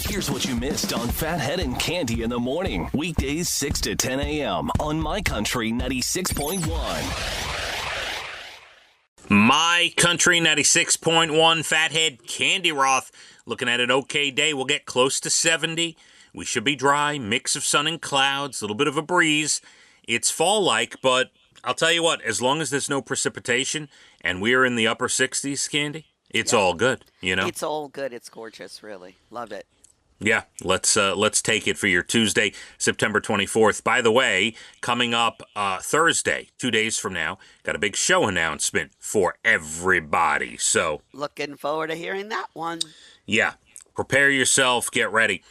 Here's what you missed on Phathead and Cande in the morning. Weekdays 6 to 10 a.m. on My Country 96.1. My Country 96.1, Phathead, Cande Roth. Looking at an okay day. We'll get close to 70. We should be dry, mix of sun and clouds, a little bit of a breeze. It's fall-like, but I'll tell you what, as long as there's no precipitation and we're in the upper 60s, Cande, it's all good, you know? It's all good. It's gorgeous, really. Love it. Yeah, let's take it for your Tuesday, September 24th. By the way, coming up Thursday, 2 days from now, got a big show announcement for everybody. So, looking forward to hearing that one. Yeah, prepare yourself, get ready.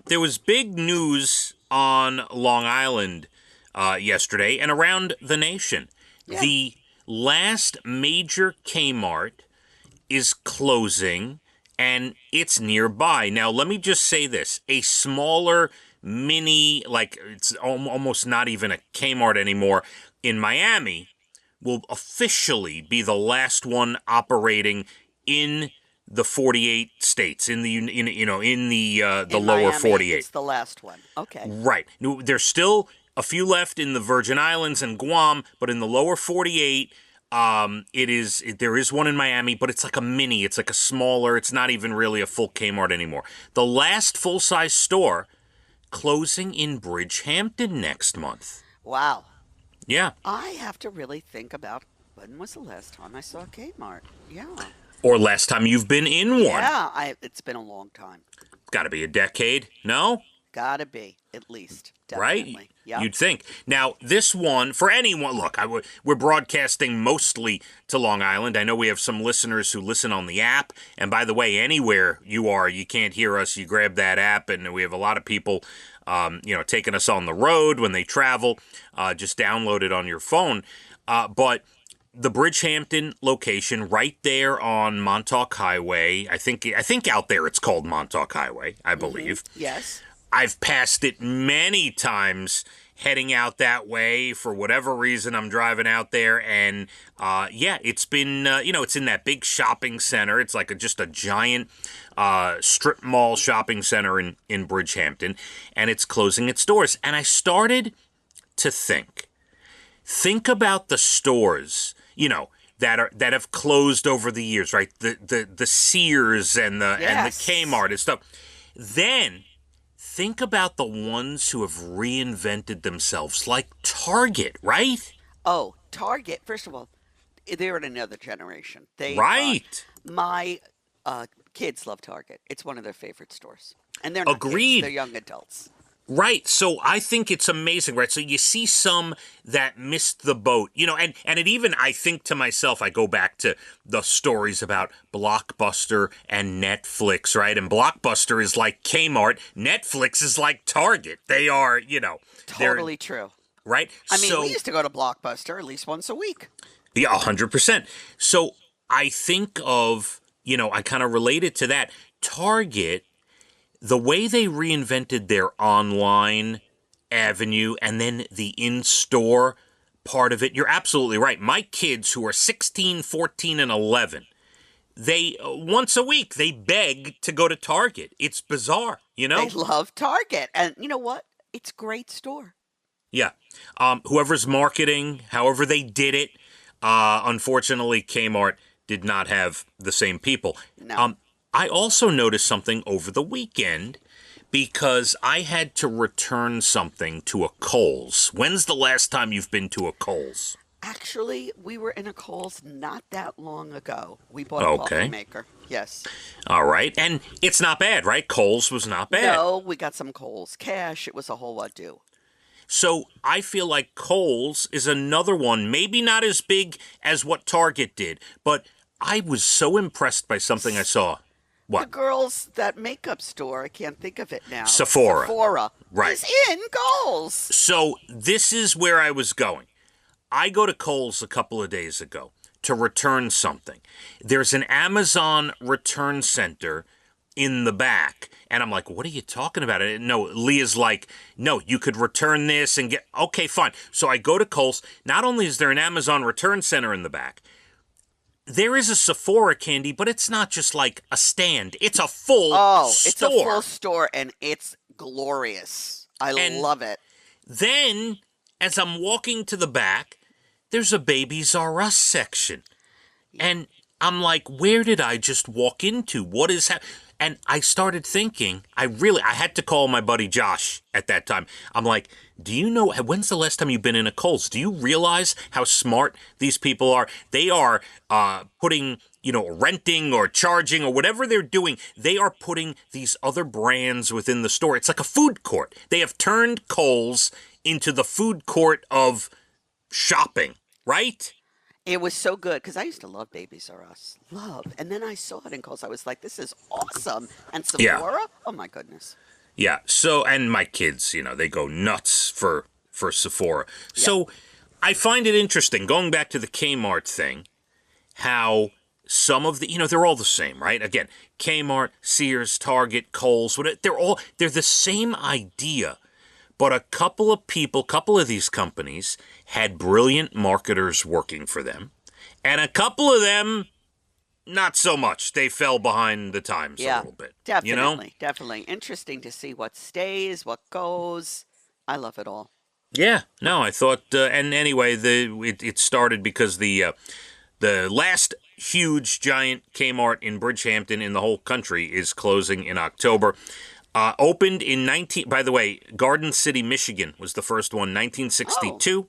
There was big news on Long Island yesterday and around the nation. Yeah. The last major Kmart is closing, and it's nearby. Now, let me just say this. A smaller mini, like it's almost not even a Kmart anymore, in Miami will officially be the last one operating in the 48 states, in the lower Miami, 48. It's the last one. Okay. Right. There's still a few left in the Virgin Islands and Guam, but in the lower 48, there is one in Miami, but it's like a mini. It's like a smaller. It's not even really a full Kmart anymore. The last full-size store closing in Bridgehampton next month. Wow. Yeah. I have to really think about when was the last time I saw a Kmart. Yeah. Or last time you've been in one. Yeah, it's been a long time. Got to be a decade, no? Gotta be, at least. Definitely. Right? Yep. You'd think. Now, this one, for anyone, look, we're broadcasting mostly to Long Island. I know we have some listeners who listen on the app. And by the way, anywhere you are, you can't hear us, you grab that app. And we have a lot of people, taking us on the road when they travel. Just download it on your phone. But the Bridgehampton location right there on Montauk Highway, I think out there it's called Montauk Highway, I believe. Mm-hmm. Yes. I've passed it many times heading out that way for whatever reason. I'm driving out there, and it's been, it's in that big shopping center. It's like just a giant strip mall shopping center in Bridgehampton, and it's closing its doors. And I started to think about the stores, that have closed over the years, right? The Sears and the Kmart and stuff. Then think about the ones who have reinvented themselves, like Target, right? Oh, Target. First of all, they're in another generation. Right. My kids love Target. It's one of their favorite stores. And they're not Agreed. Kids, they're young adults. Right. So I think it's amazing, right? So you see some that missed the boat, and it even, I think to myself, I go back to the stories about Blockbuster and Netflix, right? And Blockbuster is like Kmart. Netflix is like Target. They are, Totally true. Right? I mean, we used to go to Blockbuster at least once a week. Yeah, 100%. So I think of, I kind of related to that. Target, the way they reinvented their online avenue and then the in-store part of it, you're absolutely right. My kids who are 16, 14, and 11, they, once a week, they beg to go to Target. It's bizarre, They love Target. And you know what? It's a great store. Yeah. Whoever's marketing, however they did it, unfortunately, Kmart did not have the same people. No. I also noticed something over the weekend because I had to return something to a Kohl's. When's the last time you've been to a Kohl's? Actually, we were in a Kohl's not that long ago. We bought a coffee maker. Yes. All right. And it's not bad, right? Kohl's was not bad. No, we got some Kohl's Cash. It was a whole ado. So I feel like Kohl's is another one, maybe not as big as what Target did, but I was so impressed by something I saw. What? The girls, that makeup store, I can't think of it now. Sephora. Right. Is in Kohl's. So this is where I was going. I go to Kohl's a couple of days ago to return something. There's an Amazon return center in the back. And I'm like, what are you talking about? No, Leah's like, no, you could return this and get, okay, fine. So I go to Kohl's. Not only is there an Amazon return center in the back, there is a Sephora, Candy, but it's not just like a stand. It's a full store. It's a full store, and it's glorious. I love it. Then, as I'm walking to the back, there's a Babies R Us section. And I'm like, where did I just walk into? What is happening? And I started thinking, I had to call my buddy Josh at that time. I'm like, do you know, when's the last time you've been in a Kohl's? Do you realize how smart these people are? They are putting, renting or charging or whatever they're doing. They are putting these other brands within the store. It's like a food court. They have turned Kohl's into the food court of shopping, right? It was so good because I used to love Babies R Us. And then I saw it in Kohl's. I was like, this is awesome. And Sephora? Oh, my goodness. Yeah. So, and my kids, they go nuts for Sephora. Yeah. So I find it interesting, going back to the Kmart thing, how some of the, they're all the same, right? Again, Kmart, Sears, Target, Kohl's, they're the same idea. But a couple of these companies had brilliant marketers working for them. And a couple of them, not so much. They fell behind the times a little bit. Definitely, definitely. Interesting to see what stays, what goes. I love it all. Yeah, no, I thought, and anyway, it started because the last huge giant Kmart in Bridgehampton in the whole country is closing in October. Opened in by the way, Garden City, Michigan was the first one, 1962. Oh.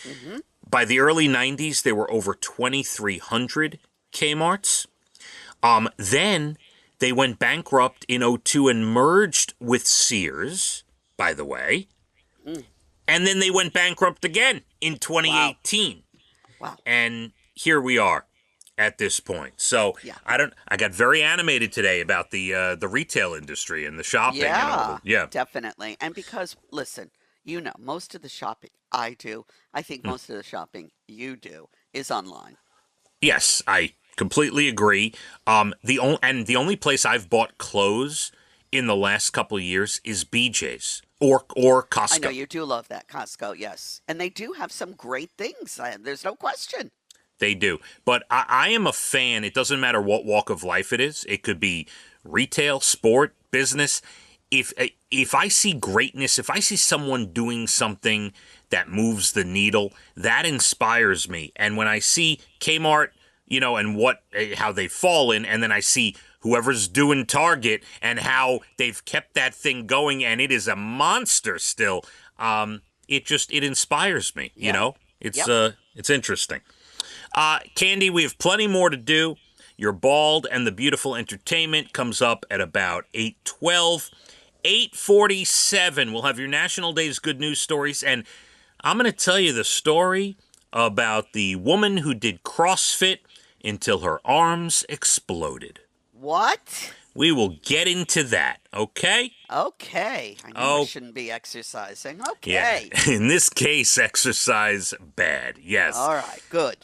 Mm-hmm. By the early 90s, there were over 2,300 Kmarts. Then they went bankrupt in 2002 and merged with Sears, by the way. Mm. And then they went bankrupt again in 2018. Wow. And here we are at this point. So I got very animated today about the retail industry and the shopping. Yeah, definitely. And because, listen, most of the shopping I do, I think most of the shopping you do is online. Yes, I completely agree. The only place I've bought clothes in the last couple of years is BJ's or Costco. I know you do love that, Costco, yes. And they do have some great things. There's no question. They do. But I am a fan. It doesn't matter what walk of life it is. It could be retail, sport, business. If I see greatness, if I see someone doing something that moves the needle, that inspires me. And when I see Kmart, and how they've fallen, and then I see whoever's doing Target and how they've kept that thing going, and it is a monster still, it inspires me, It's interesting. Candy, we have plenty more to do. Your Bald and the Beautiful Entertainment comes up at about 8:12. 8:47, we'll have your National Day's Good News Stories, and I'm going to tell you the story about the woman who did CrossFit until her arms exploded. What? We will get into that, okay? Okay. I know I shouldn't be exercising. Okay. Yeah. In this case, exercise bad, yes. All right, good.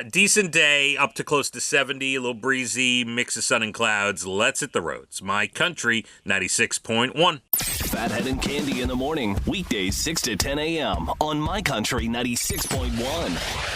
Decent day, up to close to 70, a little breezy, mix of sun and clouds. Let's hit the roads. My Country 96.1. Phathead and Cande in the morning, weekdays 6 to 10 a.m. on My Country 96.1.